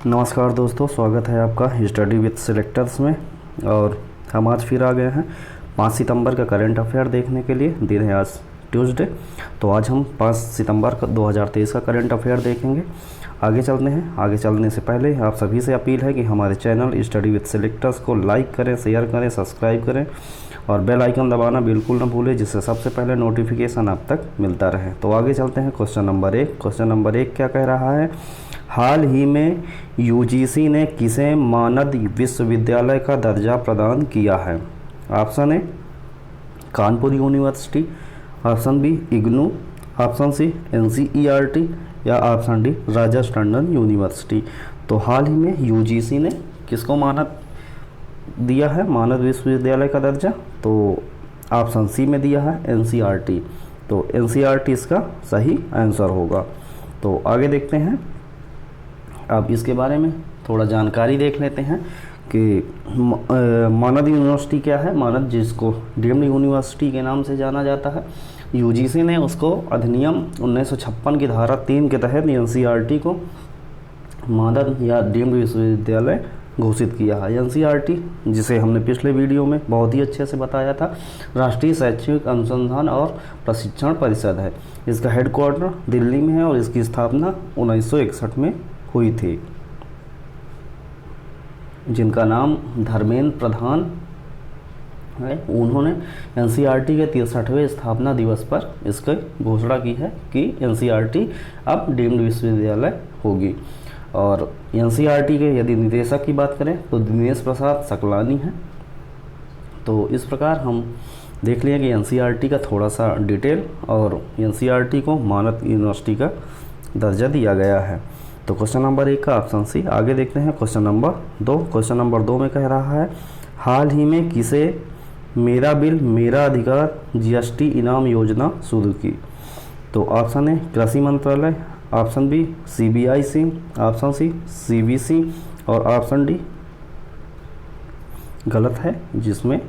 नमस्कार दोस्तों, स्वागत है आपका स्टडी विद सिलेक्टर्स में। और हम आज फिर आ गए हैं 5 सितंबर का करंट अफेयर देखने के लिए। दिन है आज ट्यूसडे, तो आज हम 5 सितंबर का 2023 का करंट अफेयर देखेंगे। आगे चलते हैं। आगे चलने से पहले आप सभी से अपील है कि हमारे चैनल स्टडी विद सिलेक्टर्स को लाइक करें, शेयर करें, सब्सक्राइब करें और बेल आइकन दबाना बिल्कुल ना भूलें, जिससे सबसे पहले नोटिफिकेशन आप तक मिलता रहे। तो आगे चलते हैं। Question number 1। क्वेश्चन नंबर 1 क्या कह रहा है? हाल ही में यूजीसी ने किसे मानद विश्वविद्यालय का दर्जा प्रदान किया है? Option A Kanpur University, option B IGNOU, option C NCERT या ऑप्शन डी राजस्थान यूनिवर्सिटी। तो हाल ही में यूजीसी ने किसको मानद दिया है, मानद विश्वविद्यालय का दर्जा? तो ऑप्शन सी में दिया है एनसीईआरटी। तो एनसीईआरटी इसका सही आंसर होगा। तो आगे देखते हैं। अब इसके बारे में थोड़ा जानकारी देख लेते हैं कि मानद यूनिवर्सिटी क्या है। मानद, जिसको डीम्ड यूनिवर्सिटी के नाम से जाना जाता है, यूजीसी ने उसको अधिनियम 1956 की धारा 3 के तहत एनसीईआरटी को मानद या डीम्ड विश्वविद्यालय घोषित किया है। एनसीईआरटी, जिसे हमने पिछले वीडियो में बहुत ही अच्छे से बताया था, राष्ट्रीय शैक्षिक अनुसंधान और प्रशिक्षण परिषद है। इसका हेडक्वार्टर दिल्ली में है और इसकी स्थापना 1961 में हुई थी। जिनका नाम धर्मेंद्र प्रधान है, उन्होंने एनसीईआरटी के 63वें स्थापना दिवस पर इसकी घोषणा की है कि एनसीईआरटी अब डीम्ड विश्वविद्यालय होगी। और एनसीईआरटी के यदि निदेशक की बात करें तो दिनेश प्रसाद सकलानी हैं। तो इस प्रकार हम देख लिए कि एनसीईआरटी का थोड़ा सा डिटेल और एनसीईआरटी को मानद यूनिवर्सिटी का दर्जा दिया गया है। तो क्वेश्चन नंबर 1 का ऑप्शन सी। आगे देखते हैं क्वेश्चन नंबर 2। क्वेश्चन नंबर 2 में कह रहा है, हाल ही में किसे मेरा बिल मेरा अधिकार जीएसटी इनाम योजना शुरू की? तो ऑप्शन ए कृषि मंत्रालय, option B CBIC, option C CBC और ऑप्शन डी गलत है, जिसमें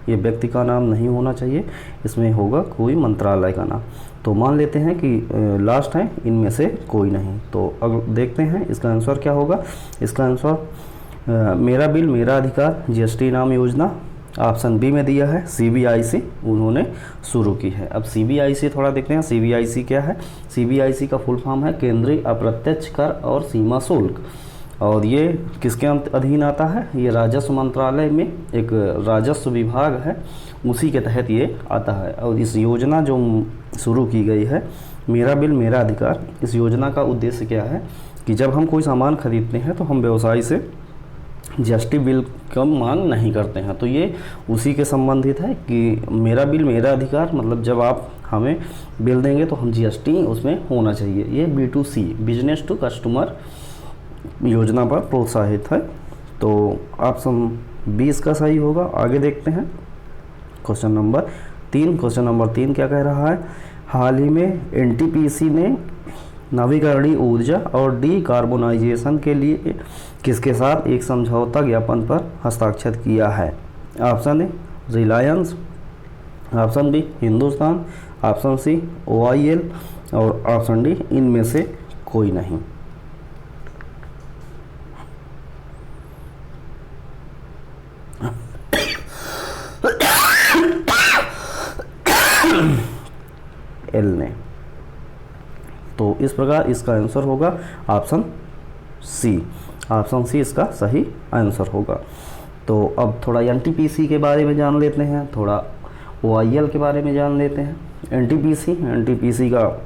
ये व्यक्ति का नाम नहीं होना चाहिए, इसमें होगा कोई मंत्रालय का नाम। तो मान लेते हैं कि लास्ट है, इनमें से कोई नहीं। तो अब देखते हैं इसका आंसर क्या होगा। इसका आंसर मेरा बिल मेरा अधिकार जीएसटी इनाम योजना ऑप्शन बी में दिया है, सीबीआईसी उन्होंने शुरू की है। अब सीबीआईसी थोड़ा देखते हैं। सीबीआईसी क्या है? सीबीआईसी का फुल फॉर्म है केंद्रीय अप्रत्यक्ष कर और सीमा शुल्क। और ये किसके अधीन आता है? ये राजस्व मंत्रालय में एक राजस्व विभाग है, उसी के तहत ये आता है। और इस योजना जो शुरू की गई है, मेरा बिल मेरा अधिकार, इस योजना का उद्देश्य क्या है कि जब हम कोई सामान खरीदते हैं तो हम व्यवसायी से जीएसटी बिल का मांग नहीं करते हैं। तो ये उसी के संबंधित है कि मेरा बिल मेरा अधिकार, मतलब जब आप हमें बिल देंगे तो हम जीएसटी उसमें होना चाहिए। ये B2C बिजनेस टू कस्टमर योजना पर प्रोत्साहित है। तो ऑप्शन बी इसका सही होगा। आगे देखते हैं क्वेश्चन नंबर 3। क्वेश्चन नंबर 3 क्या कह रहा है? हाल ही में एनटीपीसी ने नवीकरणीय ऊर्जा और डीकार्बोनाइजेशन के लिए किसके साथ एक समझौता ज्ञापन पर हस्ताक्षर किया है? Option A Reliance, option B Hindustan, option C OIL और ऑप्शन डी इनमें से कोई नहीं। एल ने। तो इस प्रकार इसका आंसर होगा ऑप्शन सी। ऑप्शन सी इसका सही आंसर होगा। तो अब थोड़ा एनटीपीसी के बारे में जान लेते हैं, थोड़ा OIL के बारे में जान लेते हैं। एनटीपीसी का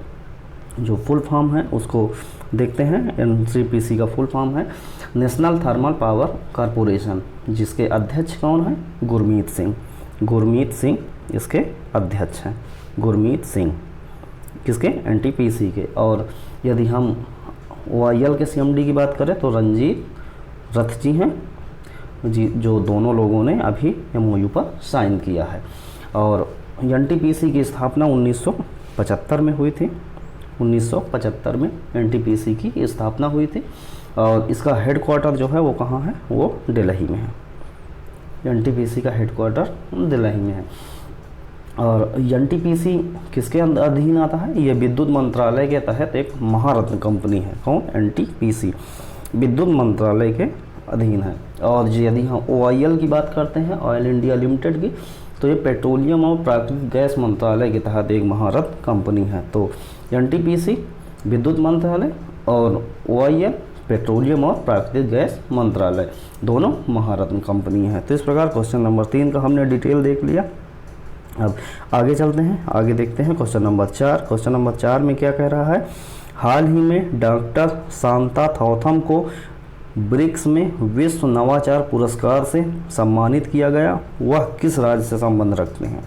जो फुल फॉर्म है उसको देखते हैं। एनटीपीसी का फुल फॉर्म है नेशनल थर्मल पावर कॉरपोरेशन, जिसके अध्यक्ष कौन है? गुरमीत सिंह। गुरमीत सिंह इसके अध्यक्ष हैं। गुरमीत सिंह किसके? एनटीपीसी के। और यदि हम OIL के CMD की बात करें तो रंजीत रथ जी हैं जी, जो दोनों लोगों ने अभी MOU पर साइन किया है। और एनटीपीसी की स्थापना 1975 में हुई थी। 1975 में एनटीपीसी की स्थापना हुई थी और इसका हेडक्वार्टर जो है वो कहाँ है? वो दिल्ली में है। एनटीपीसी का हेडक्वार्टर दिल्ली में है। और एनटीपीसी किसके अधीन आता है? ये विद्युत मंत्रालय के तहत एक महारत्न कंपनी है। कौन? एनटीपीसी। विद्युत मंत्रालय के अधीन है। और यदि हम OIL की बात करते हैं, ऑयल इंडिया लिमिटेड की, तो ये पेट्रोलियम और प्राकृतिक गैस मंत्रालय के तहत एक महारत कंपनी है। तो NTPC विद्युत मंत्रालय और OIL पेट्रोलियम और प्राकृतिक गैस मंत्रालय, दोनों महारत्न कंपनी है। तो इस प्रकार क्वेश्चन नंबर 3 का हमने डिटेल देख लिया। अब आगे चलते हैं, आगे देखते हैं क्वेश्चन नंबर 4। क्वेश्चन नंबर 4 में क्या कह रहा है, हाल ही में डॉक्टर शांता थौथम को ब्रिक्स में विश्व नवाचार पुरस्कार से सम्मानित किया गया, वह किस राज्य से संबंध रखते हैं?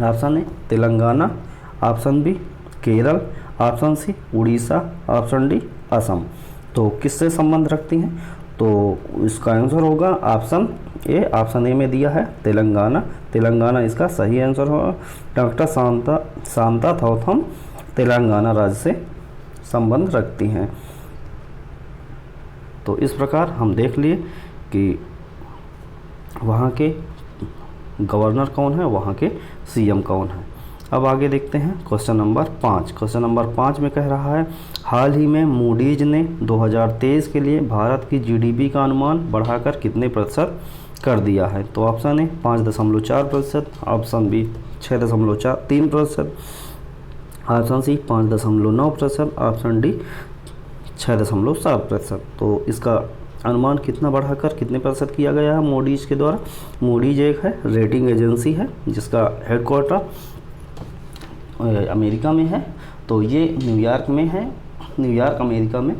Option A Telangana, option B Kerala, option C Orissa, option D Assam. तो किससे संबंध रखती हैं? तो इसका आंसर होगा ऑप्शन ए। ऑप्शन ए में दिया है तेलंगाना, तेलंगाना इसका सही आंसर होगा। डॉक्टर शांता थौथम तेलंगाना राज्य से संबंध रखती हैं। तो इस प्रकार हम देख लिए कि वहाँ के गवर्नर कौन है, वहाँ के CM कौन है। अब आगे देखते हैं क्वेश्चन नंबर 5। क्वेश्चन नंबर 5 में कह रहा है, हाल ही में मूडीज ने 2023 के लिए भारत की GDP का अनुमान बढ़ाकर कितने प्रतिशत कर दिया है? तो option A 5.4%, option B 6.3%, option C 5.9%, option D 6.7%। तो इसका अनुमान कितना बढ़ाकर कितने प्रतिशत किया गया है मूडीज के द्वारा? मूडीज एक है रेटिंग एजेंसी है जिसका हेडक्वार्टर अमेरिका में है। तो ये न्यूयॉर्क में है, न्यूयॉर्क अमेरिका में।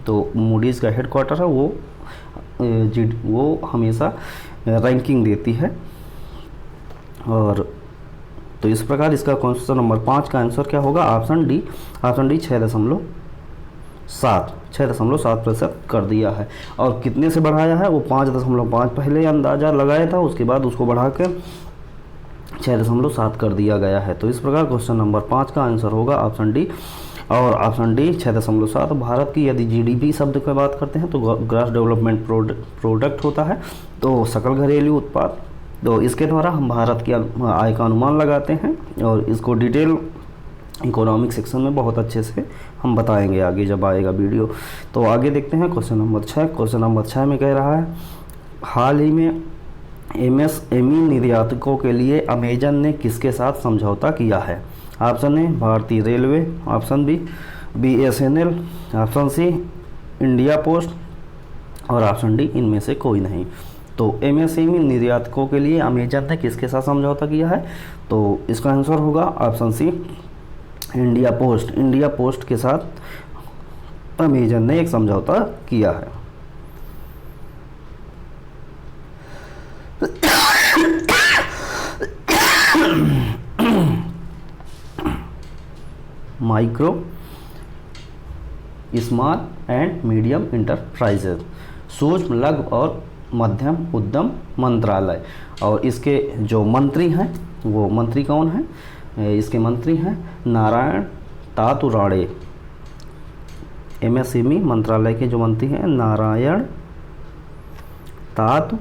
तो मूडीज़ का हेडक्वार्टर है, वो हमेशा रैंकिंग देती है। और तो इस प्रकार इसका क्वेश्चन नंबर 5 का आंसर क्या होगा? Option D. ऑप्शन डी 6.7% कर दिया है। और कितने से बढ़ाया है? वो 5.5 पहले अंदाज़ा लगाया था, उसके बाद उसको बढ़ा के 6.7 कर दिया गया है। तो इस प्रकार क्वेश्चन नंबर 5 का आंसर होगा ऑप्शन डी। और ऑप्शन डी 6.7। भारत की यदि GDP शब्द की बात करते हैं तो ग्रॉस डेवलपमेंट प्रोडक्ट होता है, तो सकल घरेलू उत्पाद। तो इसके द्वारा हम भारत की आय का अनुमान लगाते हैं और इसको डिटेल इकोनॉमिक सेक्शन में बहुत अच्छे से हम बताएंगे आगे जब आएगा वीडियो। तो आगे देखते हैं क्वेश्चन नंबर 6। क्वेश्चन नंबर 6 में कह रहा है, हाल ही में MSME निर्यातकों के लिए अमेजन ने किसके साथ समझौता किया है? ऑप्शन ए भारतीय railway, option B BSNL, option C India post और ऑप्शन डी इनमें से कोई नहीं। तो MSME निर्यातकों के लिए अमेजन ने किसके साथ समझौता किया है? तो इसका आंसर होगा option C India post. India post के साथ अमेजन ने एक समझौता किया है। Micro small and medium enterprises, सूक्ष्म लघु और मध्यम उद्यम मंत्रालय। और इसके जो मंत्री हैं वो मंत्री कौन हैं? इसके मंत्री हैं नारायण तातु राणे। MSME मंत्रालय के जो मंत्री हैं नारायण तातु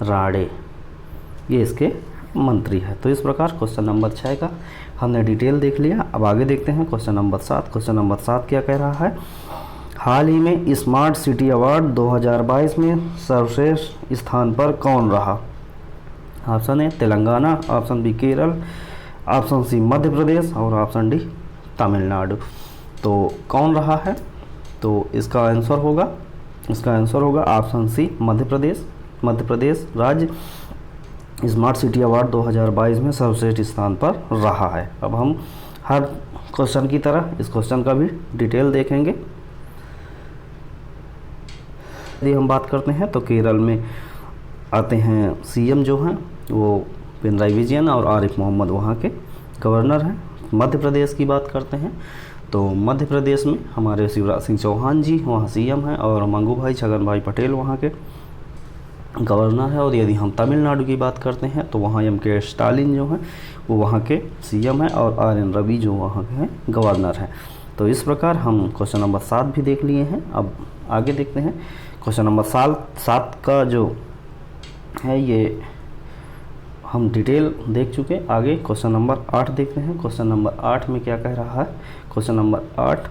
राणे, ये इसके मंत्री है। तो इस प्रकार क्वेश्चन नंबर 6 का हमने डिटेल देख लिया। अब आगे देखते हैं क्वेश्चन नंबर 7। क्वेश्चन नंबर 7 क्या कह रहा है, हाल ही में स्मार्ट सिटी अवार्ड 2022 में सर्वश्रेष्ठ स्थान पर कौन रहा? Option A Telangana, option B Kerala, option C Madhya Pradesh और ऑप्शन डी तमिलनाडु। तो कौन रहा है? तो इसका आंसर होगा ऑप्शन सी मध्य प्रदेश राज्य स्मार्ट सिटी अवार्ड 2022 में सर्वश्रेष्ठ स्थान पर रहा है। अब हम हर क्वेश्चन की तरह इस क्वेश्चन का भी डिटेल देखेंगे। यदि हम बात करते हैं तो केरल में आते हैं CM जो हैं वो पिनराई विजयन और आरिफ मोहम्मद वहाँ के गवर्नर हैं। मध्य प्रदेश की बात करते हैं तो मध्य प्रदेश में हमारे शिवराज सिंह चौहान जी वहाँ CM हैं और मंगू भाई छगन भाई पटेल वहाँ के गवर्नर है। और यदि हम तमिलनाडु की बात करते हैं तो वहाँ MK स्टालिन जो हैं वो वहाँ के CM हैं और RN रवि जो वहाँ के हैं गवर्नर हैं। तो इस प्रकार हम क्वेश्चन नंबर 7 भी देख लिए हैं। अब आगे देखते हैं क्वेश्चन नंबर 7 का जो है ये हम डिटेल देख चुके। आगे क्वेश्चन नंबर 8 देखते हैं। क्वेश्चन नंबर 8 में क्या कह रहा है? क्वेश्चन नंबर 8,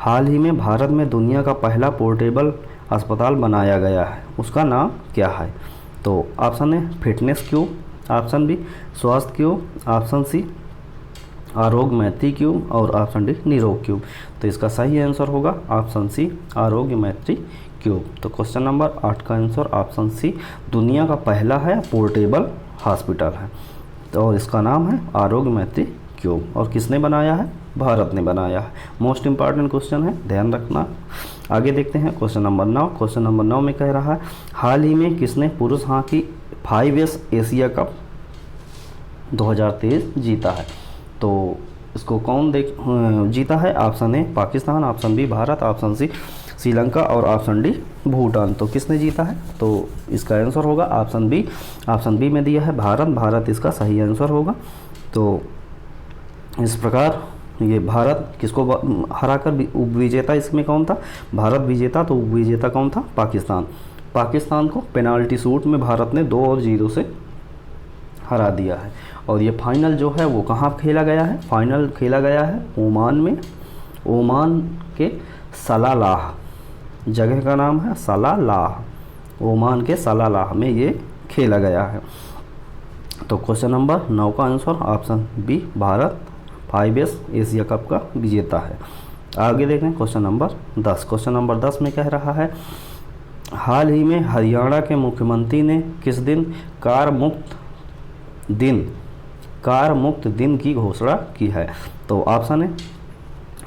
हाल ही में भारत में दुनिया का पहला पोर्टेबल अस्पताल बनाया गया है, उसका नाम क्या है? तो ऑप्शन है फिटनेस क्यूब, ऑप्शन बी स्वास्थ्य क्यूब, ऑप्शन सी आरोग्य मैत्री क्यूब और ऑप्शन डी निरोग क्यूब। तो इसका सही आंसर होगा ऑप्शन सी आरोग्य मैत्री क्यूब। तो क्वेश्चन नंबर 8 का आंसर ऑप्शन सी दुनिया का पहला है पोर्टेबल हॉस्पिटल है, तो इसका नाम है आरोग्य मैत्री क्यूब। और किसने बनाया है? भारत ने बनाया है। मोस्ट इंपॉर्टेंट क्वेश्चन है, ध्यान रखना। आगे देखते हैं क्वेश्चन नंबर 9। क्वेश्चन नंबर 9 में कह रहा है हाल ही में किसने पुरुष हॉकी 5S एशिया कप 2023 जीता है? तो इसको कौन जीता है? Option A Pakistan, option B Bharat, option C Sri Lanka और ऑप्शन डी भूटान। तो किसने जीता है? तो इसका आंसर होगा ऑप्शन बी। ऑप्शन बी में दिया है भारत, भारत इसका सही आंसर होगा। तो इस प्रकार ये भारत किसको हराकर उप विजेता इसमें कौन था? भारत विजेता, तो उप विजेता कौन था? पाकिस्तान। पाकिस्तान को पेनाल्टी शूट में भारत ने 2-0 से हरा दिया है। और ये फाइनल जो है वो कहाँ खेला गया है? फाइनल खेला गया है ओमान में, ओमान के सलालाह, जगह का नाम है सलालाह, ओमान के सलालाह में ये खेला गया है। तो क्वेश्चन नंबर 9 का answer option B Bharat 5S Asia cup का विजेता है। आगे देखें क्वेश्चन नंबर 10। क्वेश्चन नंबर 10 में कह रहा है हाल ही में हरियाणा के मुख्यमंत्री ने किस दिन कार मुक्त दिन की घोषणा की है? तो ऑप्शन है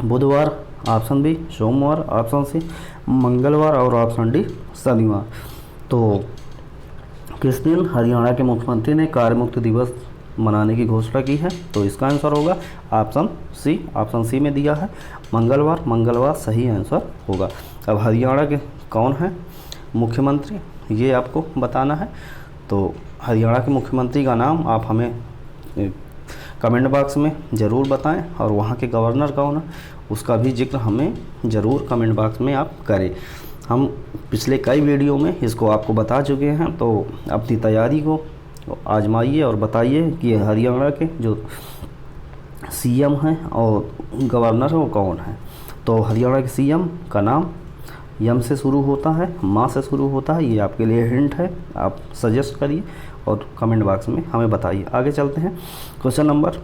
बुधवार, ऑप्शन बी सोमवार, ऑप्शन सी मंगलवार और ऑप्शन डी शनिवार। तो किस दिन हरियाणा के मुख्यमंत्री ने कार मुक्त दिवस मनाने की घोषणा की है? तो इसका आंसर होगा ऑप्शन सी। ऑप्शन सी में दिया है मंगलवार, मंगलवार सही आंसर होगा। अब हरियाणा के कौन है मुख्यमंत्री ये आपको बताना है। तो हरियाणा के मुख्यमंत्री का नाम आप हमें कमेंट बॉक्स में ज़रूर बताएं, और वहाँ के गवर्नर कौन है उसका भी जिक्र हमें ज़रूर कमेंट बॉक्स में आप करें। हम पिछले कई वीडियो में इसको आपको बता चुके हैं, तो अपनी तैयारी को आजमाइए और बताइए कि हरियाणा के जो सीएम हैं और गवर्नर है वो कौन है। तो हरियाणा के सीएम का नाम यम से शुरू होता है, माँ से शुरू होता है। ये आपके लिए हिंट है, आप सजेस्ट करिए और कमेंट बॉक्स में हमें बताइए। आगे चलते हैं क्वेश्चन नंबर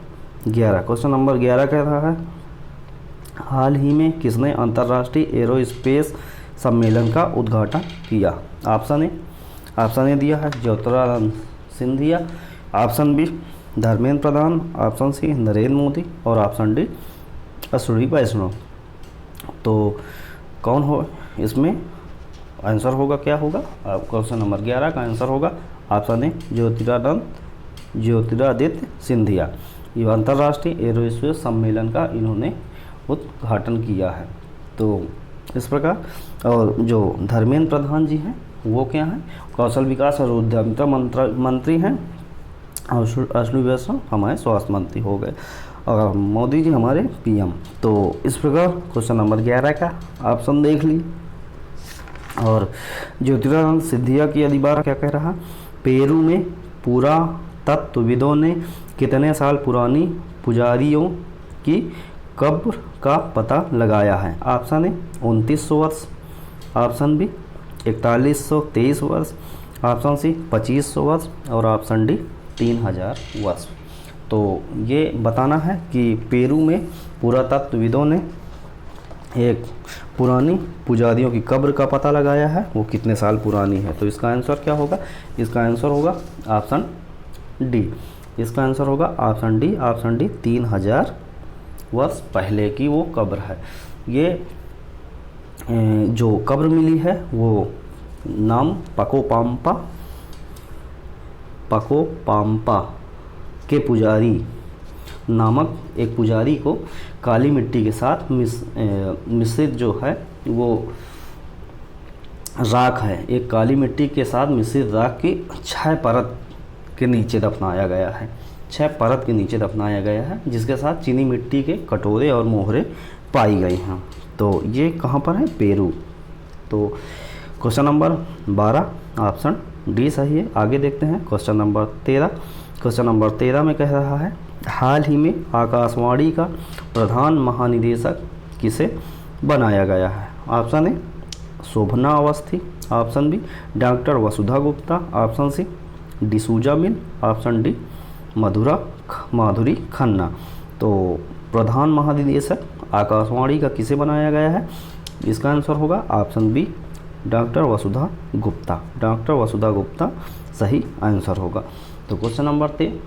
11। क्वेश्चन नंबर 11 कह रहा है हाल ही में किसने अंतर्राष्ट्रीय एरोस्पेस सम्मेलन का उद्घाटन किया? ऑप्शन ए दिया है Jyotiraditya Scindia, option B Dharmendra Pradhan, option C Narendra Modi और ऑप्शन डी अश्विनी वैष्णव। तो कौन हो इसमें आंसर होगा? क्या होगा? क्वेश्चन नंबर 11 का आंसर होगा ऑप्शन ए ज्योतिरादित्य सिंधिया। ये अंतर्राष्ट्रीय एरोस्पेस सम्मेलन का इन्होंने उद्घाटन किया है। तो इस प्रकार, और जो धर्मेंद्र प्रधान जी हैं वो क्या हैं? कौशल विकास और उद्यमिता मंत्री हैं, और अश्विनी वैष्णव हमारे स्वास्थ्य मंत्री हो गए, और मोदी जी हमारे पीएम। तो इस प्रकार क्वेश्चन नंबर 11 का ऑप्शन देख ली। और ज्योतिरादित्य सिंधिया की अधिबार क्या कह रहा? पेरू में पुरातत्वविदों ने कितने साल पुरानी पुजारियों की कब्र का पता लगाया है? ऑप्शन ए 2900 वर्ष, ऑप्शन बी 4123 वर्ष, ऑप्शन सी 2500 वर्ष और ऑप्शन डी 3000 वर्ष। तो ये बताना है कि पेरू में पुरातत्वविदों ने एक पुरानी पुजारियों की कब्र का पता लगाया है, वो कितने साल पुरानी है। तो इसका आंसर क्या होगा? इसका आंसर होगा ऑप्शन डी। इसका आंसर होगा ऑप्शन डी। ऑप्शन डी 3000 वर्ष पहले की वो कब्र है। ये जो कब्र मिली है वो नाम पकोपाम्पा के पुजारी नामक एक पुजारी को काली मिट्टी के साथ मिश्रित जो है वो राख है, एक काली मिट्टी के साथ मिश्रित राख की 6 परत के नीचे दफनाया गया है। 6 परत के नीचे दफनाया गया है, जिसके साथ चीनी मिट्टी के कटोरे और मोहरे पाई गई हैं। तो ये कहाँ पर है? पेरू। तो क्वेश्चन नंबर 12 ऑप्शन डी सही है। आगे देखते हैं क्वेश्चन नंबर 13। क्वेश्चन नंबर 13 में कह रहा है हाल ही में आकाशवाणी का प्रधान महानिदेशक किसे बनाया गया है? Option A Shobhana Awasthi, option B doctor Vasudha Gupta, option C D'Souza मिल, ऑप्शन डी माधुरी खन्ना। तो प्रधान महानिदेशक आकाशवाणी का किसे बनाया गया है? इसका आंसर होगा option B doctor Vasudha Gupta. Doctor Vasudha Gupta सही आंसर होगा। तो क्वेश्चन नंबर 3,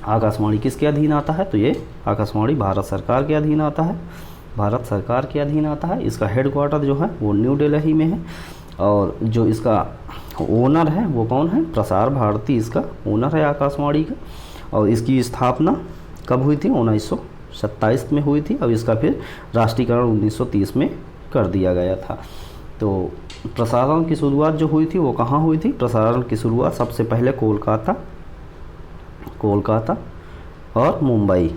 आकाशवाणी किसके अधीन आता है? तो ये आकाशवाणी भारत सरकार के अधीन आता है। भारत सरकार के अधीन आता है। इसका हेडक्वार्टर जो है वो न्यू दिल्ली में है, और जो इसका ओनर है वो कौन है? प्रसार भारती इसका ओनर है आकाशवाणी का। और इसकी स्थापना कब हुई थी? 1927 में हुई थी। अब इसका फिर राष्ट्रीयकरण 1930 में कर दिया गया था। तो प्रसारण की शुरुआत जो हुई थी वो कहाँ हुई थी? प्रसारण की शुरुआत सबसे पहले कोलकाता और मुंबई,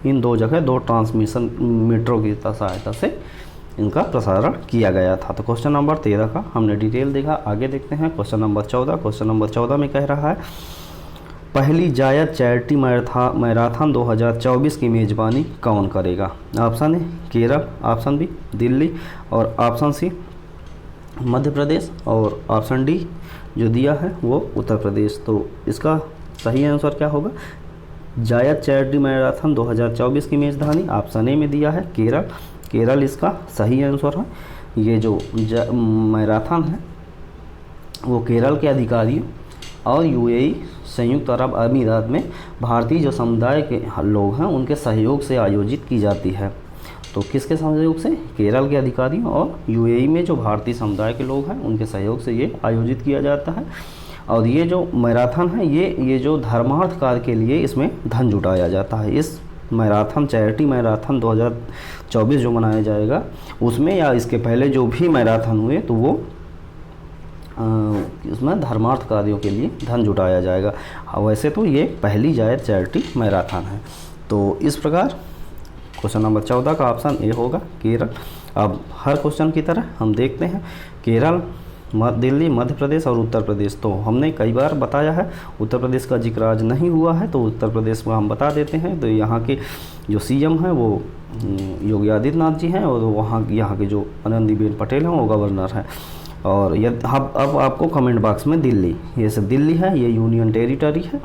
इन दो जगह 2 ट्रांसमिशन मीटरों की सहायता से इनका प्रसारण किया गया था। तो क्वेश्चन नंबर 13 का हमने डिटेल देखा। आगे देखते हैं क्वेश्चन नंबर 14। क्वेश्चन नंबर 14 में कह रहा है पहली जायद चैरिटी मैराथन 2024 की मेज़बानी कौन करेगा? Option A Kerala, option B Delhi, और ऑप्शन सी मध्य प्रदेश, और ऑप्शन डी जो दिया है वो उत्तर प्रदेश। तो इसका सही आंसर क्या होगा? जायद चैरिटी मैराथन 2024 की मेज़बानी ऑप्शन ए में दिया है केरल इसका सही आंसर है। ये जो मैराथन है वो केरल के अधिकारियों और यूएई संयुक्त अरब अमीरात में भारतीय जो समुदाय के लोग हैं उनके सहयोग से आयोजित की जाती है। तो किसके सहयोग से? केरल के अधिकारियों और यूएई में जो भारतीय समुदाय के लोग हैं उनके सहयोग से ये आयोजित किया जाता है। और ये जो मैराथन है ये जो धर्मार्थ कार्य के लिए इसमें धन जुटाया जाता है। इस मैराथन चैरिटी मैराथन 2024 जो मनाया जाएगा उसमें या इसके पहले जो भी मैराथन हुए तो वो इसमें धर्मार्थ कार्यों के लिए धन जुटाया जाएगा। वैसे तो ये पहली जायद चैरिटी मैराथन है। तो इस प्रकार क्वेश्चन नंबर 14 का ऑप्शन ए होगा केरल। अब हर क्वेश्चन की तरह हम देखते हैं केरल, दिल्ली, मध्य प्रदेश और उत्तर प्रदेश। तो हमने कई बार बताया है, उत्तर प्रदेश का जिक्र आज नहीं हुआ है तो उत्तर प्रदेश को हम बता देते हैं। तो यहाँ के जो सीएम हैं वो योगी आदित्यनाथ जी हैं, और यहाँ के जो आनंदीबेन पटेल हैं वो गवर्नर हैं। और अब आपको कमेंट बॉक्स में दिल्ली, ये सब दिल्ली है, ये यूनियन टेरिटरी है,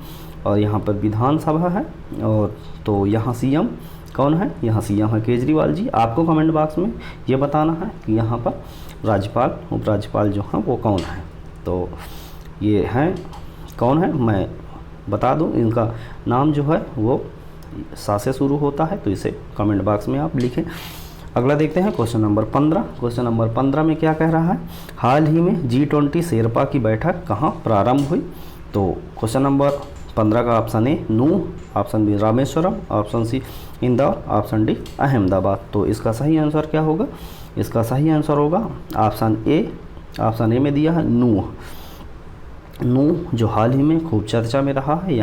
और यहाँ पर विधानसभा है। और तो यहाँ सीएम कौन है? यहाँ सीएम है केजरीवाल जी। आपको कमेंट बॉक्स में ये बताना है कि यहाँ पर राज्यपाल उपराज्यपाल जो हैं वो कौन है। तो ये हैं कौन है मैं बता दूं, इनका नाम जो है वो सा से शुरू होता है, तो इसे कमेंट बॉक्स में आप लिखें। अगला देखते हैं क्वेश्चन नंबर 15। क्वेश्चन नंबर 15 में क्या कह रहा है? हाल ही में G20 शेरपा की बैठक कहाँ प्रारंभ हुई? तो क्वेश्चन नंबर 15 का option A Nuh, option B Rameswaram, option C Indore, option D Ahmedabad. तो इसका सही आंसर क्या होगा? इसका सही आंसर होगा ऑप्शन ए में दिया है नूह जो हाल ही में खूब चर्चा में रहा है।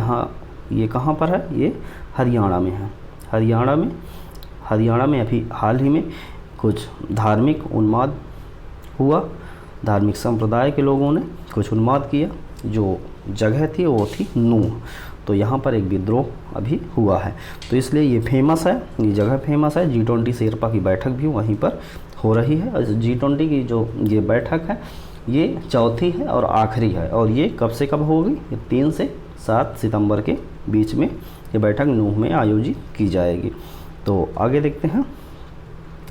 ये कहाँ पर है? ये हरियाणा में है। हरियाणा में अभी हाल ही में कुछ धार्मिक उन्माद हुआ, धार्मिक संप्रदाय के लोगों ने कुछ उन्माद किया। जो जगह थी वो थी नूह। तो यहाँ पर एक विद्रोह अभी हुआ है, तो इसलिए ये फेमस है, ये जगह फेमस है। G20 शेरपा की बैठक भी वहीं पर हो रही है। G20 की जो ये बैठक है ये चौथी है और आखिरी है, और ये कब से कब होगी? 3 से 7 सितंबर के बीच में ये बैठक नूह में आयोजित की जाएगी। तो आगे देखते हैं।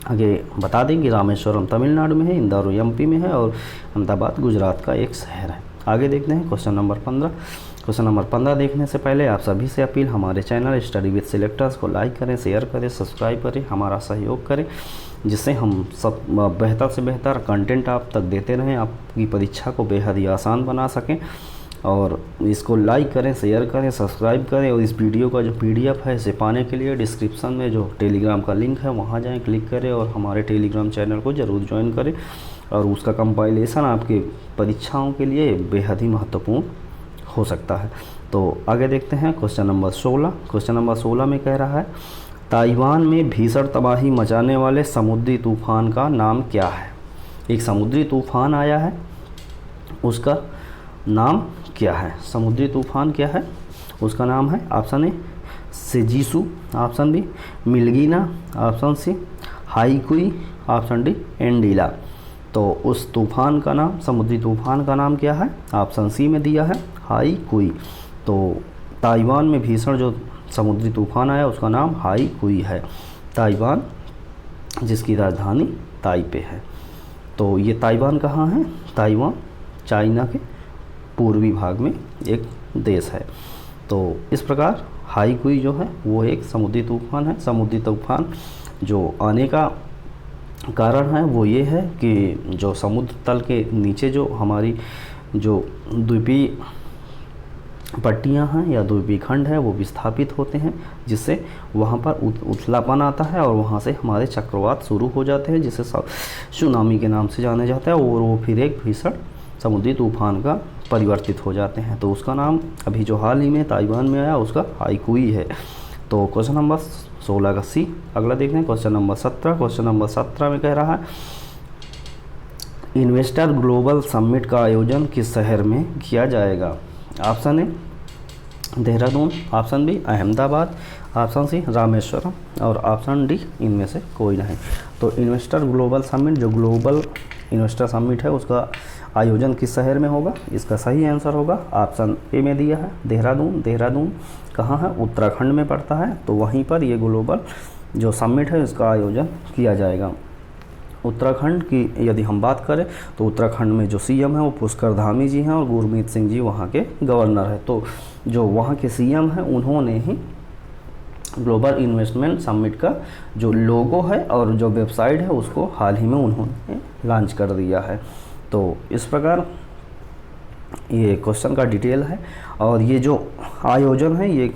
आगे बता दें कि रामेश्वरम तमिलनाडु में है, इंदौर एमपी में है, और अहमदाबाद गुजरात का एक शहर है। आगे देखते हैं क्वेश्चन नंबर 15। क्वेश्चन नंबर 15 देखने से पहले आप सभी से अपील, हमारे चैनल स्टडी विद सिलेक्टर्स को लाइक करें, शेयर करें, सब्सक्राइब करें, हमारा सहयोग करें, जिससे हम सब बेहतर से बेहतर कंटेंट आप तक देते रहें, आपकी परीक्षा को बेहद ही आसान बना सकें। और इसको लाइक करें, शेयर करें, सब्सक्राइब करें, और इस वीडियो का जो PDF है इसे पाने के लिए डिस्क्रिप्शन में जो टेलीग्राम का लिंक है वहाँ जाएं, क्लिक करें और हमारे टेलीग्राम चैनल को ज़रूर ज्वाइन करें। और उसका कंपाइलेशन आपके परीक्षाओं के लिए बेहद ही महत्वपूर्ण हो सकता है। तो आगे देखते हैं क्वेश्चन नंबर 16। क्वेश्चन नंबर 16 में कह रहा है ताइवान में भीषण तबाही मचाने वाले समुद्री तूफान का नाम क्या है? एक समुद्री तूफान आया है, उसका नाम क्या है? समुद्री तूफान क्या है? उसका नाम है ऑप्शन ए सेजिसु, ऑप्शन बी मिलगीना, option C Haikui, option D एंडीला। तो उस तूफान का नाम, समुद्री तूफान का नाम क्या है? ऑप्शन सी में दिया है हाईकुई। तो ताइवान में भीषण जो समुद्री तूफान आया उसका नाम हाईकुई है। ताइवान जिसकी राजधानी ताइपे है। तो ये ताइवान कहाँ है? ताइवान चाइना के पूर्वी भाग में एक देश है। तो इस प्रकार हाईकुई जो है वो एक समुद्री तूफान है। समुद्री तूफान जो आने का कारण है वो ये है कि जो समुद्र तल के नीचे जो हमारी जो द्वीपीय पट्टियाँ हैं या द्वीपीय खंड है वो विस्थापित होते हैं, जिससे वहाँ पर उथलापन आता है और वहाँ से हमारे चक्रवात शुरू हो जाते हैं, जिसे सुनामी के नाम से जाने जाता है, और वो फिर एक भीषण समुद्री तूफान का परिवर्तित हो जाते हैं। तो उसका नाम अभी जो हाल ही में ताइवान में आया उसका हाईकुई है। तो क्वेश्चन नंबर 16 का सी। अगला देखते हैं क्वेश्चन नंबर 17। क्वेश्चन नंबर 17 में कह रहा है इन्वेस्टर ग्लोबल समिट का आयोजन किस शहर में किया जाएगा? Option A Dehradun, option B Ahmedabad, option C Rameswaram और ऑप्शन डी इनमें से कोई नहीं। तो इन्वेस्टर ग्लोबल समिट, जो ग्लोबल इन्वेस्टर समिट है उसका आयोजन किस शहर में होगा? इसका सही आंसर होगा ऑप्शन ए में दिया है देहरादून। देहरादून कहाँ है? उत्तराखंड में पड़ता है। तो वहीं पर ये ग्लोबल जो समिट है इसका आयोजन किया जाएगा। उत्तराखंड की यदि हम बात करें तो उत्तराखंड में जो सीएम है वो पुष्कर धामी जी हैं और गुरमीत सिंह जी वहाँ के गवर्नर है। तो जो वहाँ के सीएम हैं उन्होंने ही ग्लोबल इन्वेस्टमेंट समिट का जो लोगो है और जो वेबसाइट है उसको हाल ही में उन्होंने लॉन्च कर दिया है। तो इस प्रकार ये क्वेश्चन का डिटेल है। और ये जो आयोजन है ये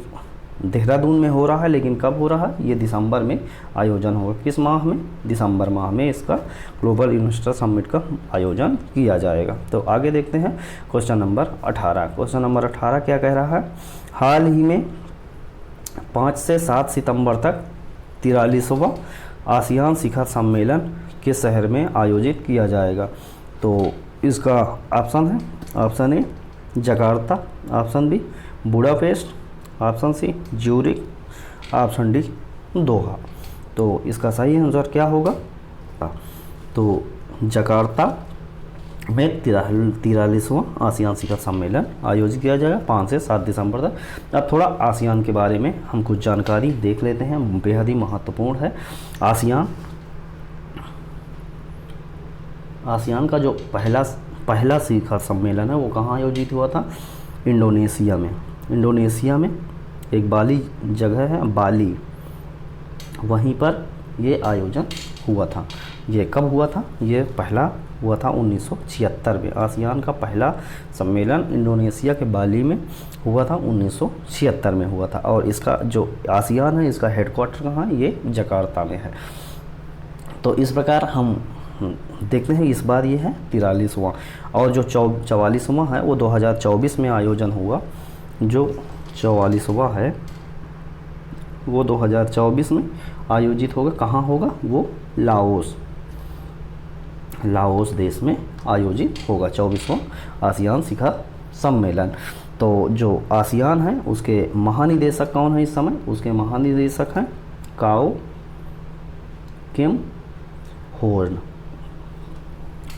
देहरादून में हो रहा है, लेकिन कब हो रहा है? ये दिसंबर में आयोजन होगा। किस माह में? दिसंबर माह में इसका ग्लोबल इन्वेस्टर समिट का आयोजन किया जाएगा। तो आगे देखते हैं क्वेश्चन नंबर 18। क्वेश्चन नंबर 18 क्या कह रहा है? हाल ही में 5 से 7 सितंबर तक 43वां आसियान शिखर सम्मेलन किस शहर में आयोजित किया जाएगा? तो इसका ऑप्शन है, option A Jakarta, option B Budapest, option C Zurich, option D Doha. तो इसका सही आंसर क्या होगा? तो जकार्ता में 43वां आसियान शिखर सम्मेलन आयोजित किया जाएगा 5 से 7 दिसंबर तक। अब थोड़ा आसियान के बारे में हम कुछ जानकारी देख लेते हैं, बेहद ही महत्वपूर्ण है। आसियान का जो पहला शिखर सम्मेलन है वो कहाँ आयोजित हुआ था? इंडोनेशिया में। इंडोनेशिया में एक बाली जगह है बाली, वहीं पर ये आयोजन हुआ था। ये कब हुआ था? ये पहला हुआ था 1976 में। आसियान का पहला सम्मेलन इंडोनेशिया के बाली में हुआ था, 1976 में हुआ था। और इसका जो आसियान है इसका हेडक्वार्टर कहाँ है? ये जकार्ता में है। तो इस प्रकार हम देखते हैं इस बार ये है 43वां, और जो 44वां है वो 2024 में आयोजन हुआ। जो 44वां है वो 2024 में आयोजित होगा। कहाँ होगा? वो लाओस देश में आयोजित होगा 24वां आसियान शिखर सम्मेलन। तो जो आसियान है उसके महानिदेशक कौन है इस समय? उसके महानिदेशक हैं काओ किम होर्न,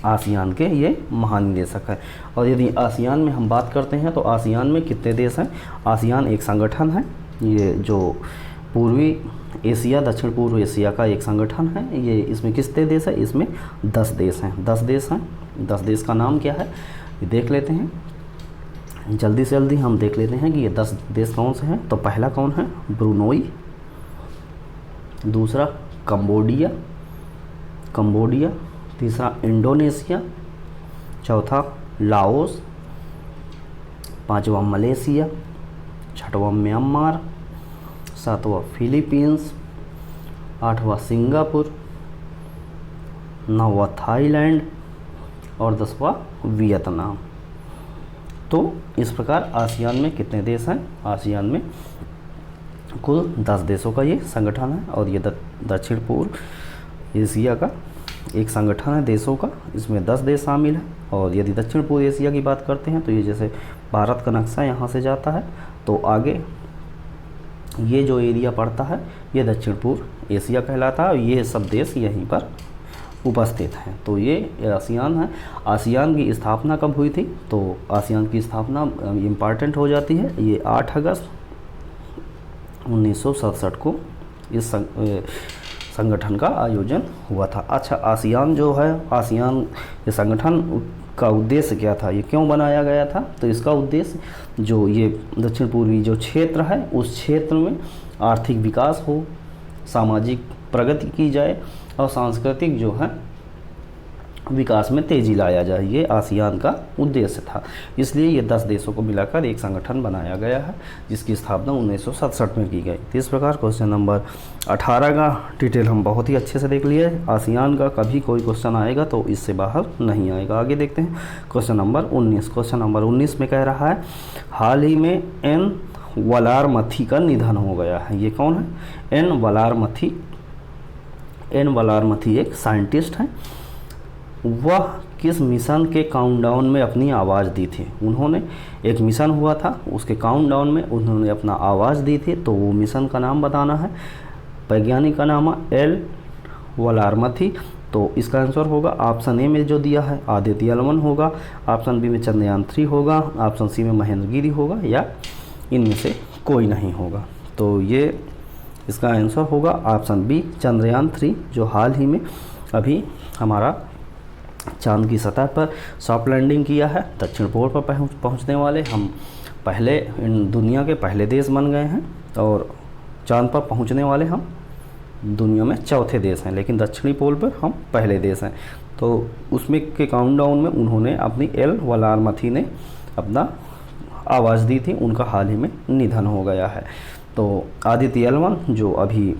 आसियान के ये महानिदेशक है। और यदि आसियान में हम बात करते हैं तो आसियान में कितने देश हैं? आसियान एक संगठन है, ये जो पूर्वी एशिया दक्षिण पूर्व एशिया का एक संगठन है। ये इसमें कितने देश है? इसमें 10 देश हैं। 10 देश हैं। 10 देश का नाम क्या है ये देख लेते हैं। जल्दी से जल्दी हम देख लेते हैं कि ये 10 देश कौन से हैं। तो पहला कौन है? ब्रुनोई, दूसरा कंबोडिया, तीसरा इंडोनेशिया, चौथा लाओस, पांचवा मलेशिया, छठवां म्यांमार, सातवां फिलीपींस, आठवां सिंगापुर, नौवां थाईलैंड और 10वां वियतनाम। तो इस प्रकार आसियान में कितने देश हैं? आसियान में कुल 10 देशों का ये संगठन है। और ये दक्षिण पूर्व एशिया का एक संगठन है देशों का। इसमें 10 देश शामिल हैं। और यदि दक्षिण पूर्व एशिया की बात करते हैं तो ये जैसे भारत का नक्शा यहाँ से जाता है तो आगे ये जो एरिया पड़ता है ये दक्षिण पूर्व एशिया कहलाता है और ये सब देश यहीं पर उपस्थित हैं। तो ये आसियान है। आसियान की स्थापना कब हुई थी? तो आसियान की स्थापना इम्पॉर्टेंट हो जाती है, ये 8 अगस्त 1967 को इस संगठन का आयोजन हुआ था। अच्छा, आसियान जो है, आसियान ये संगठन का उद्देश्य क्या था, ये क्यों बनाया गया था? तो इसका उद्देश्य जो ये दक्षिण पूर्वी जो क्षेत्र है उस क्षेत्र में आर्थिक विकास हो, सामाजिक प्रगति की जाए और सांस्कृतिक जो है विकास में तेज़ी लाया जाए, ये आसियान का उद्देश्य था। इसलिए ये 10 देशों को मिलाकर एक संगठन बनाया गया है जिसकी स्थापना 1967 में की गई। तो इस प्रकार क्वेश्चन नंबर 18 का डिटेल हम बहुत ही अच्छे से देख लिए। आसियान का कभी कोई क्वेश्चन आएगा तो इससे बाहर नहीं आएगा। आगे देखते हैं क्वेश्चन नंबर 19। क्वेश्चन नंबर 19 में कह रहा है हाल ही में एन वलारमथी का निधन हो गया है। ये कौन है? एन वलारमथी। एन वलारमथी एक साइंटिस्ट हैं। वह किस मिशन के काउंटडाउन में अपनी आवाज़ दी थी? उन्होंने एक मिशन हुआ था, उसके काउंटडाउन में उन्होंने अपना आवाज़ दी थी। तो वो मिशन का नाम बताना है। वैज्ञानिक का नाम है एल वलारमथी। तो इसका आंसर होगा ऑप्शन ए में जो दिया है आदित्य एल 1 होगा, ऑप्शन बी में चंद्रयान 3 होगा, ऑप्शन सी में महेंद्रगिरी होगा, या इनमें से कोई नहीं होगा। तो ये इसका आंसर होगा ऑप्शन बी चंद्रयान 3, जो हाल ही में अभी हमारा चांद की सतह पर सॉफ्ट लैंडिंग किया है। दक्षिण पोल पर पहुंचने वाले हम पहले दुनिया के पहले देश बन गए हैं और चांद पर पहुंचने वाले हम दुनिया में चौथे देश हैं, लेकिन दक्षिणी पोल पर हम पहले देश हैं। तो उसमें के काउंटडाउन में उन्होंने अपनी एल वलारमथी ने अपना आवाज़ दी थी। उनका हाल ही में निधन हो गया है। तो आदित्य एल 1 जो अभी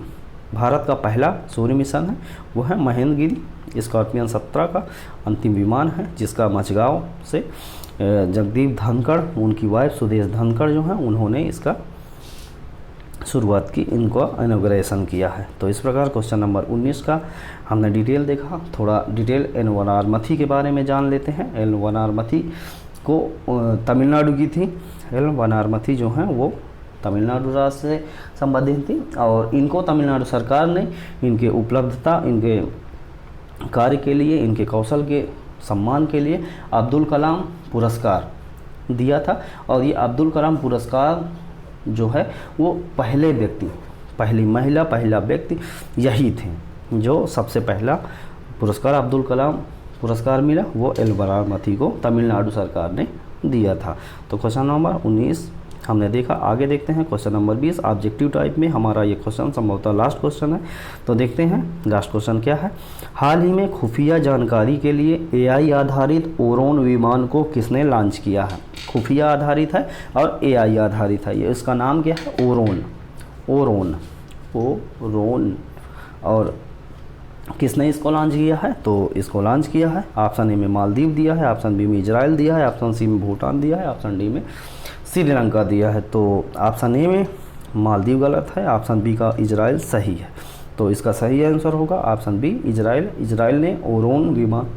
भारत का पहला सूर्य मिशन है वो है महेंद्रगिरी स्कॉर्पियन 17 का अंतिम विमान है, जिसका मचगांव से जगदीप धनखड़, उनकी वाइफ सुदेश धनखड़ जो हैं उन्होंने इसका शुरुआत की, इनको इनॉग्रेशन किया है। तो इस प्रकार क्वेश्चन नंबर 19 का हमने डिटेल देखा। थोड़ा डिटेल एन वलारमथी के बारे में जान लेते हैं। एल वलारमथी को तमिलनाडु की थी। एल वलारमथी जो हैं वो तमिलनाडु राज्य से संबंधित थी और इनको तमिलनाडु सरकार ने इनके उपलब्धता, इनके कार्य के लिए, इनके कौशल के सम्मान के लिए अब्दुल कलाम पुरस्कार दिया था। और ये अब्दुल कलाम पुरस्कार जो है वो पहले व्यक्ति, पहली महिला, पहला व्यक्ति यही थे जो सबसे पहला पुरस्कार अब्दुल कलाम पुरस्कार मिला, वो एल वलारमथी को तमिलनाडु सरकार ने दिया था। तो क्वेश्चन नंबर 19 हमने देखा। आगे देखते हैं क्वेश्चन नंबर 20 ऑब्जेक्टिव टाइप में। हमारा ये क्वेश्चन संभवतः लास्ट क्वेश्चन है, तो देखते हैं लास्ट क्वेश्चन क्या है। हाल ही में खुफिया जानकारी के लिए एआई आधारित ओरोन विमान को किसने लॉन्च किया है? खुफिया आधारित है और एआई आधारित है। ये इसका नाम क्या है? ओरोन। Aron, Aron. और किसने इसको लॉन्च किया है? तो इसको लॉन्च किया है, ऑप्शन ए में मालदीव दिया है, ऑप्शन बी में इजराइल दिया है, ऑप्शन सी में भूटान दिया है, ऑप्शन डी में श्रीलंका दिया है। तो ऑप्शन ए में मालदीव गलत है, ऑप्शन बी का इजराइल सही है। तो इसका सही आंसर होगा ऑप्शन बी इजराइल। इजराइल ने ओरोन विमान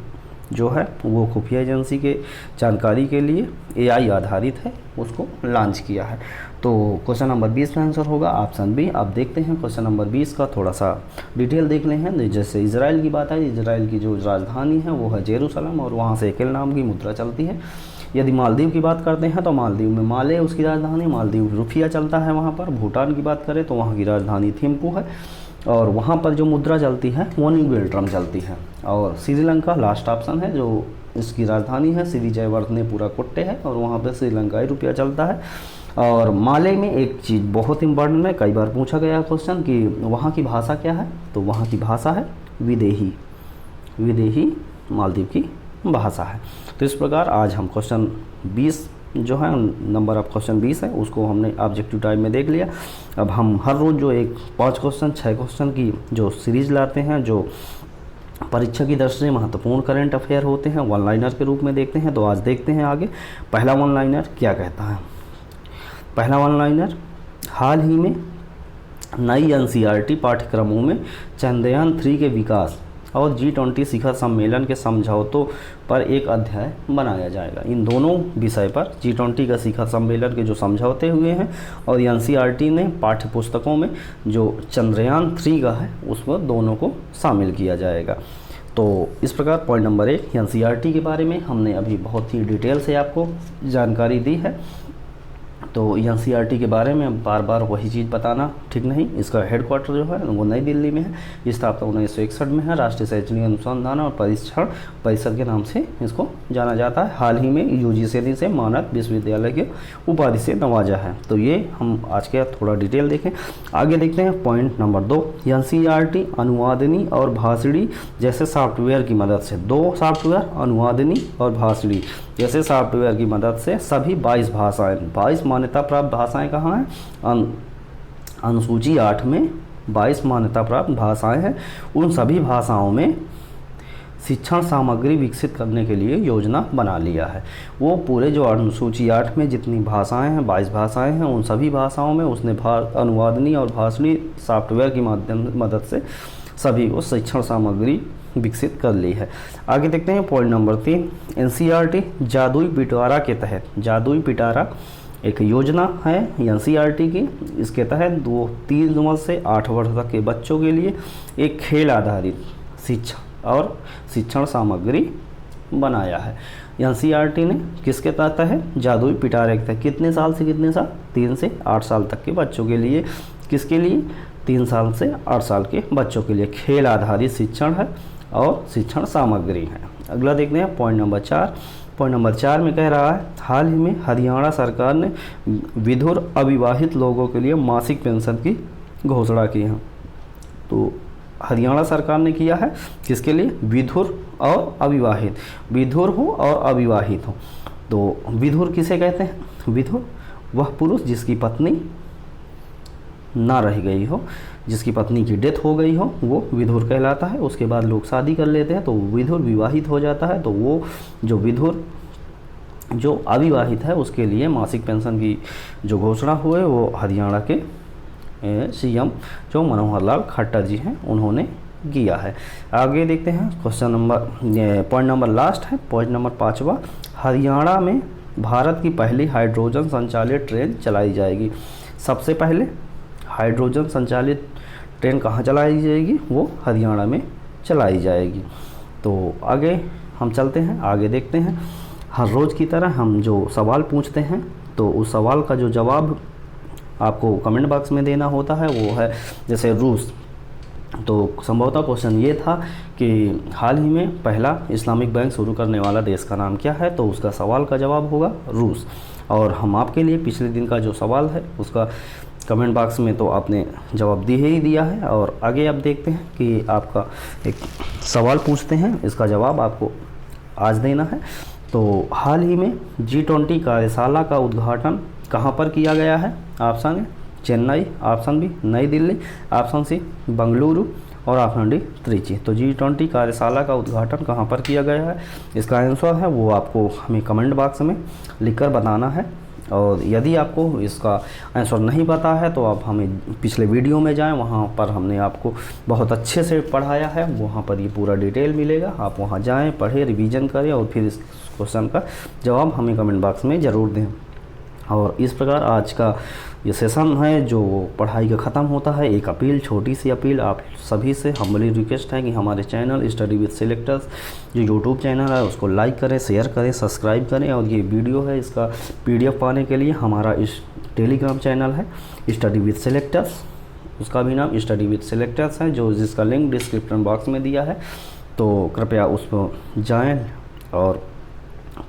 जो है वो खुफिया एजेंसी के जानकारी के लिए एआई आधारित है, उसको लॉन्च किया है। तो क्वेश्चन नंबर 20 का आंसर होगा ऑप्शन बी। अब देखते हैं क्वेश्चन नंबर 20 का थोड़ा सा डिटेल देख लें हैं। जैसे इजराइल की बात है, इजराइल की जो राजधानी है वो है जेरूसलम और वहाँ से एकेल नाम की मुद्रा चलती है। यदि मालदीव की बात करते हैं तो मालदीव में माले उसकी राजधानी, मालदीव रुपया चलता है वहाँ पर। भूटान की बात करें तो वहाँ की राजधानी थिम्पू है और वहाँ पर जो मुद्रा चलती है वो न्यूबिल्ट्रम चलती है। और श्रीलंका लास्ट ऑप्शन है, जो इसकी राजधानी है श्री जयवर्धनेपुरा कुट्टे है और वहाँ पर श्रीलंकाई रुपया चलता है। और माले में एक चीज़ बहुत इंपॉर्टेंट है, कई बार पूछा गया क्वेश्चन कि वहाँ की भाषा क्या है, तो वहाँ की भाषा है विदेही। विदेही मालदीव की भाषा है। तो इस प्रकार आज हम क्वेश्चन 20 जो है नंबर ऑफ क्वेश्चन 20 है उसको हमने ऑब्जेक्टिव टाइप में देख लिया। अब हम हर रोज़ जो 5 क्वेश्चन 6 क्वेश्चन की जो सीरीज़ लाते हैं, जो परीक्षा की दृष्टि से महत्वपूर्ण करंट अफेयर होते हैं, वन लाइनर के रूप में देखते हैं। तो आज देखते हैं आगे पहला वन लाइनर क्या कहता है। पहला वन लाइनर, हाल ही में नई एनसीईआरटी पाठ्यक्रमों में चंद्रयान 3 के विकास और G20 शिखर सम्मेलन के समझौतों पर एक अध्याय बनाया जाएगा। इन दोनों विषय पर G20 का शिखर सम्मेलन के जो समझौते हुए हैं और NCERT ने पाठ्य पुस्तकों में जो चंद्रयान 3 का है उसमें दोनों को शामिल किया जाएगा। तो इस प्रकार पॉइंट नंबर 1 NCERT के बारे में हमने अभी बहुत ही डिटेल से आपको जानकारी दी है। तो NCERT के बारे में बार बार वही चीज़ बताना ठीक नहीं। इसका हेडक्वार्टर जो है वो नई दिल्ली में है। स्थापना 1961 में है। राष्ट्रीय शैक्षणिक अनुसंधान और परीक्षण परिषद के नाम से इसको जाना जाता है। हाल ही में UGC से मानद विश्वविद्यालय के उपाधि से नवाजा है। तो ये हम आज के थोड़ा डिटेल देखें। आगे देखते हैं पॉइंट नंबर 2, NCERT अनुवादनी और भाषणी जैसे सॉफ्टवेयर की मदद से 2 सॉफ्टवेयर अनुवादनी और भाषणी जैसे सॉफ्टवेयर की मदद से सभी 22 भाषाएं 22 मान्यता प्राप्त भाषाएं कहाँ हैं? अनुसूची 8 में 22 मान्यता प्राप्त भाषाएं हैं। उन सभी भाषाओं में शिक्षण सामग्री विकसित करने के लिए योजना बना लिया है। वो पूरे जो अनुसूची 8 में जितनी भाषाएं हैं 22 भाषाएं हैं उन सभी भाषाओं में उसने अनुवादनी और भाषणी सॉफ्टवेयर की मदद से सभी को शिक्षण सामग्री विकसित कर ली है। आगे देखते हैं पॉइंट नंबर 3, NCERT जादुई पिटारा के तहत, जादुई पिटारा एक योजना है NCERT की। इसके तहत 3 वर्ष से 8 वर्ष तक के बच्चों के लिए एक खेल आधारित शिक्षा और शिक्षण सामग्री बनाया है। NCERT ने किसके तहत है? जादुई पिटारे के तहत। कितने साल से कितने साल? 3 से 8 साल तक के बच्चों के लिए। किसके लिए? 3 साल से 8 साल के बच्चों के लिए खेल आधारित शिक्षण है और शिक्षण सामग्री है। अगला देखते हैं पॉइंट नंबर 4। पॉइंट नंबर 4 में कह रहा है हाल ही में हरियाणा सरकार ने विधुर अविवाहित लोगों के लिए मासिक पेंशन की घोषणा की है। तो हरियाणा सरकार ने किया है किसके लिए? विधुर और अविवाहित, विधुर हो और अविवाहित हो। तो विधुर किसे कहते हैं? विधुर वह पुरुष जिसकी पत्नी ना रह गई हो, जिसकी पत्नी की डेथ हो गई हो, वो विधुर कहलाता है। उसके बाद लोग शादी कर लेते हैं तो विधुर विवाहित हो जाता है। तो वो जो विधुर जो अविवाहित है उसके लिए मासिक पेंशन की जो घोषणा हुए वो हरियाणा के CM जो मनोहर लाल खट्टर जी हैं उन्होंने किया है। आगे देखते हैं question number point number last है पॉइंट नंबर 5वां। हरियाणा में भारत की पहली हाइड्रोजन संचालित ट्रेन चलाई जाएगी। सबसे पहले हाइड्रोजन संचालित ट्रेन कहाँ चलाई जाएगी? वो हरियाणा में चलाई जाएगी। तो आगे हम चलते हैं, आगे देखते हैं। हर रोज़ की तरह हम जो सवाल पूछते हैं तो उस सवाल का जो जवाब आपको कमेंट बॉक्स में देना होता है वो है जैसे रूस। तो संभवतः क्वेश्चन ये था कि हाल ही में पहला इस्लामिक बैंक शुरू करने वाला देश का नाम क्या है? तो उसका सवाल का जवाब होगा रूस। और हम आपके लिए पिछले दिन का जो सवाल है उसका कमेंट बॉक्स में तो आपने जवाब ही दिया है। और आगे आप देखते हैं कि आपका एक सवाल पूछते हैं, इसका जवाब आपको आज देना है। तो हाल ही में G20 कार्यशाला का उद्घाटन कहाँ पर किया गया है? Option A Chennai, option B New Delhi, option C Bengaluru और ऑप्शन डी त्रिची। तो G20 कार्यशाला का उद्घाटन कहाँ पर किया गया है? इसका आंसर है वो आपको हमें कमेंट बॉक्स में लिखकर बताना है। और यदि आपको इसका आंसर नहीं पता है तो आप हमें पिछले वीडियो में जाएं, वहाँ पर हमने आपको बहुत अच्छे से पढ़ाया है। वहाँ पर ये पूरा डिटेल मिलेगा। आप वहाँ जाएं, पढ़ें, रिवीजन करें और फिर इस क्वेश्चन का जवाब हमें कमेंट बॉक्स में ज़रूर दें। और इस प्रकार आज का ये सेशन है जो पढ़ाई का ख़त्म होता है। एक अपील, छोटी सी अपील आप सभी से हम्बली रिक्वेस्ट है कि हमारे चैनल स्टडी विद सिलेक्टर्स जो यूट्यूब चैनल है उसको लाइक करें, शेयर करें, सब्सक्राइब करें। और ये वीडियो है इसका PDF पाने के लिए हमारा इस टेलीग्राम चैनल है स्टडी विद सिलेक्टर्स, उसका भी नाम स्टडी विद सिलेक्टर्स है जो जिसका लिंक डिस्क्रिप्शन बॉक्स में दिया है। तो कृपया उस पर जाएँ और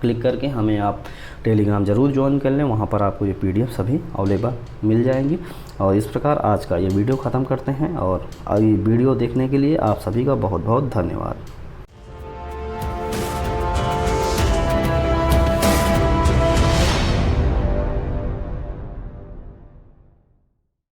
क्लिक करके हमें आप टेलीग्राम ज़रूर ज्वाइन कर लें। वहाँ पर आपको ये PDF सभी अवेलेबल मिल जाएंगी। और इस प्रकार आज का ये वीडियो ख़त्म करते हैं। और ये वीडियो देखने के लिए आप सभी का बहुत बहुत धन्यवाद।